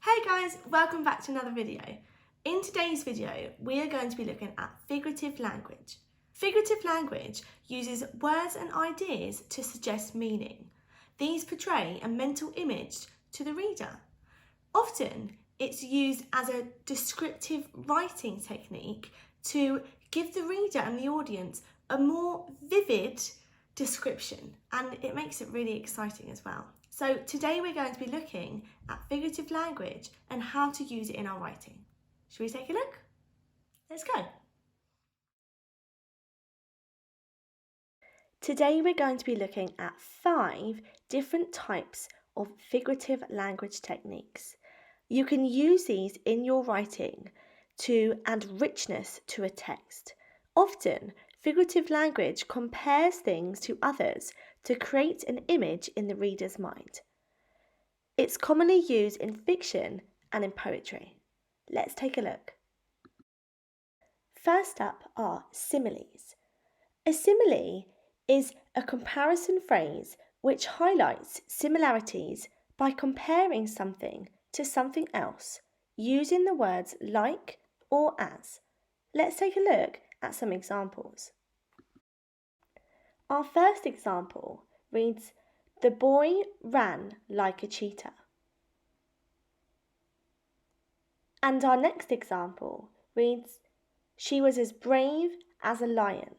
Hey guys, welcome back to another video. In today's video, we are going to be looking at figurative language. Figurative language uses words and ideas to suggest meaning. These portray a mental image to the reader. Often, it's used as a descriptive writing technique to give the reader and the audience a more vivid description, and it makes it really exciting as well. So today we're going to be looking at figurative language and how to use it in our writing. Should we take a look? Let's go. Today we're going to be looking at 5 different types of figurative language techniques. You can use these in your writing to add richness to a text. Often, figurative language compares things to others to create an image in the reader's mind. It's commonly used in fiction and in poetry. Let's take a look. First up are similes. A simile is a comparison phrase which highlights similarities by comparing something to something else using the words like or as. Let's take a look at some examples. Our first example reads, "The boy ran like a cheetah." And our next example reads, "She was as brave as a lion."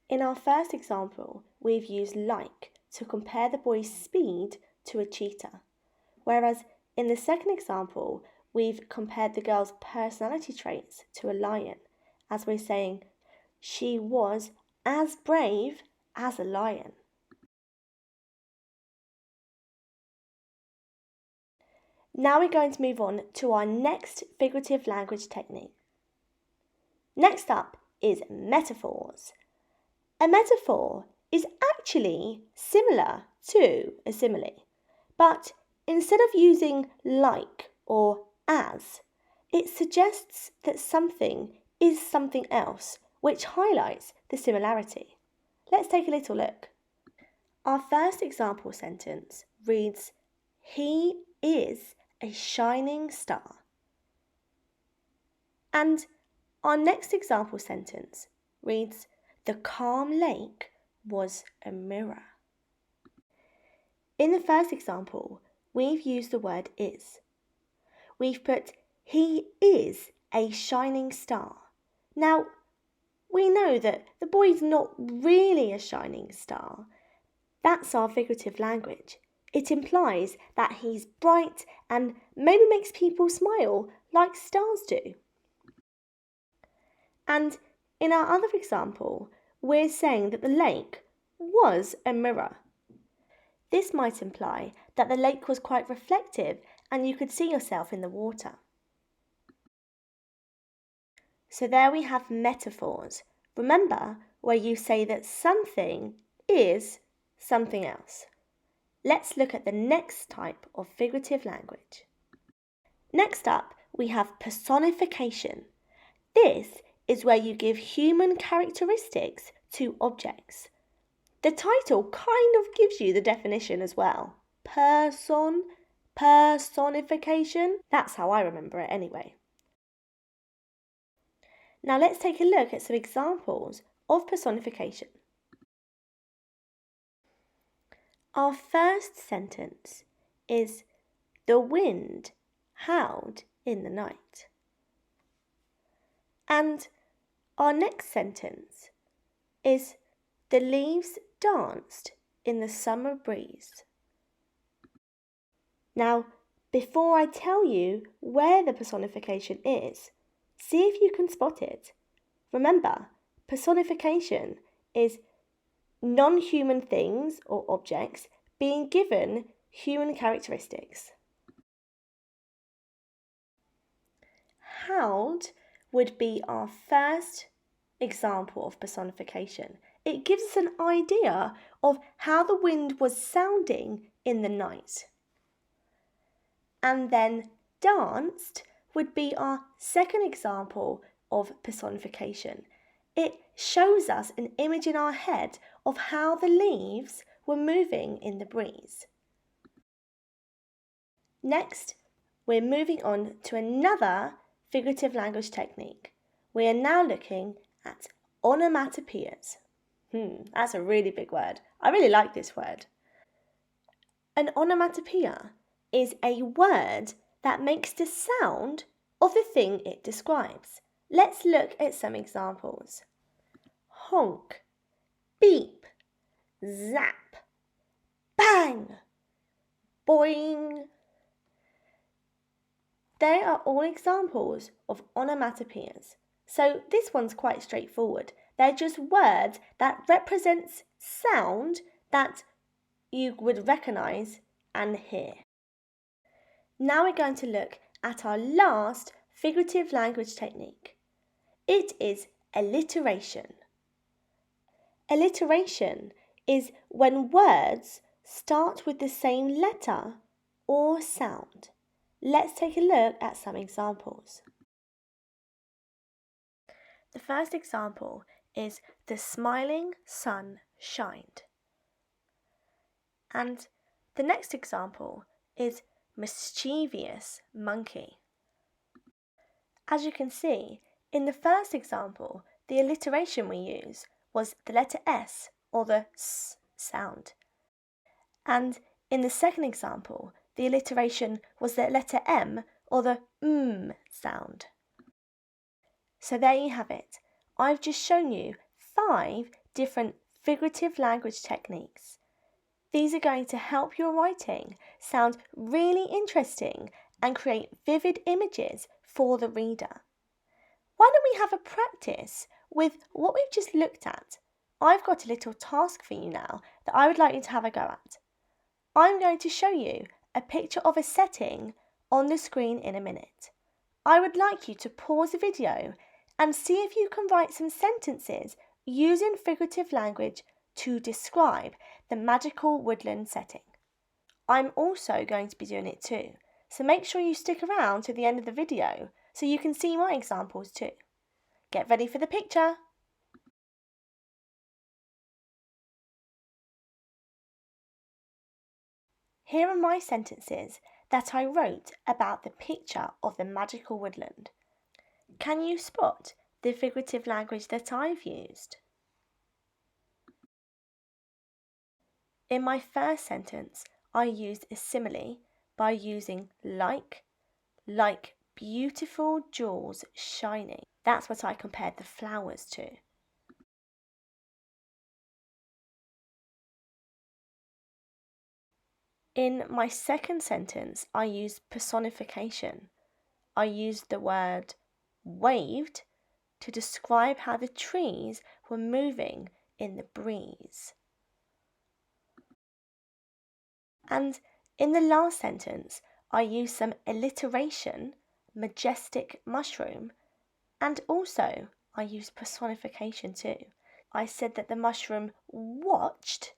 In our first example, we've used like to compare the boy's speed to a cheetah, whereas in the second example, we've compared the girl's personality traits to a lion, as we're saying, "She was as brave as a lion." Now we're going to move on to our next figurative language technique. Next up is metaphors. A metaphor is actually similar to a simile, but instead of using like or as, it suggests that something is something else, which highlights the similarity. Let's take a little look. Our first example sentence reads, "He is a shining star." And our next example sentence reads, "The calm lake was a mirror." In the first example, we've used the word is. We've put, "He is a shining star." Now, we know that the boy's not really a shining star. That's our figurative language. It implies that he's bright and maybe makes people smile like stars do. And in our other example, we're saying that the lake was a mirror. This might imply that the lake was quite reflective and you could see yourself in the water. So there we have metaphors. Remember, where you say that something is something else. Let's look at the next type of figurative language. Next up, we have personification. This is where you give human characteristics to objects. The title kind of gives you the definition as well. Personification. That's how I remember it anyway. Now let's take a look at some examples of personification. Our first sentence is, "The wind howled in the night." And our next sentence is, "The leaves danced in the summer breeze." Now, before I tell you where the personification is, see if you can spot it. Remember, personification is non-human things or objects being given human characteristics. Howled would be our first example of personification. It gives us an idea of how the wind was sounding in the night. And then danced would be our second example of personification. It shows us an image in our head of how the leaves were moving in the breeze. Next, we're moving on to another figurative language technique. We are now looking at onomatopoeias. That's a really big word. I really like this word. An onomatopoeia is a word that makes the sound of the thing it describes. Let's look at some examples. Honk, beep, zap, bang, boing. They are all examples of onomatopoeias. So this one's quite straightforward. They're just words that represents sound that you would recognise and hear. Now we're going to look at our last figurative language technique. It is alliteration. Alliteration is when words start with the same letter or sound. Let's take a look at some examples. The first example is the smiling sun shined. And the next example is mischievous monkey. As you can see, in the first example, the alliteration we used was the letter S or the S sound. And in the second example, the alliteration was the letter M or the sound. So there you have it. I've just shown you 5 different figurative language techniques. These are going to help your writing sound really interesting and create vivid images for the reader. Why don't we have a practice with what we've just looked at? I've got a little task for you now that I would like you to have a go at. I'm going to show you a picture of a setting on the screen in a minute. I would like you to pause the video and see if you can write some sentences using figurative language to describe the magical woodland setting. I'm also going to be doing it too, so make sure you stick around to the end of the video so you can see my examples too. Get ready for the picture! Here are my sentences that I wrote about the picture of the magical woodland. Can you spot the figurative language that I've used? In my first sentence, I used a simile by using like beautiful jewels shining. That's what I compared the flowers to. In my second sentence, I used personification. I used the word waved to describe how the trees were moving in the breeze. And in the last sentence, I used some alliteration, majestic mushroom, and also I used personification too. I said that the mushroom watched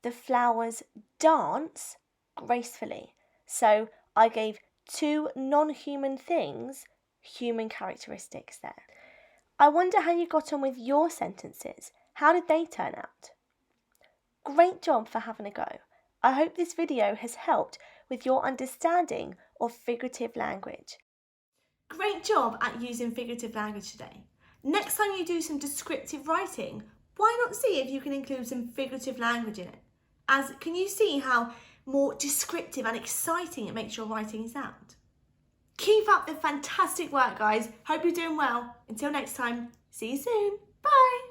the flowers dance gracefully. So I gave 2 non-human things human characteristics there. I wonder how you got on with your sentences. How did they turn out? Great job for having a go. I hope this video has helped with your understanding of figurative language. Great job at using figurative language today. Next time you do some descriptive writing, why not see if you can include some figurative language in it? As can you see how more descriptive and exciting it makes your writing sound? Keep up the fantastic work, guys. Hope you're doing well. Until next time, see you soon. Bye.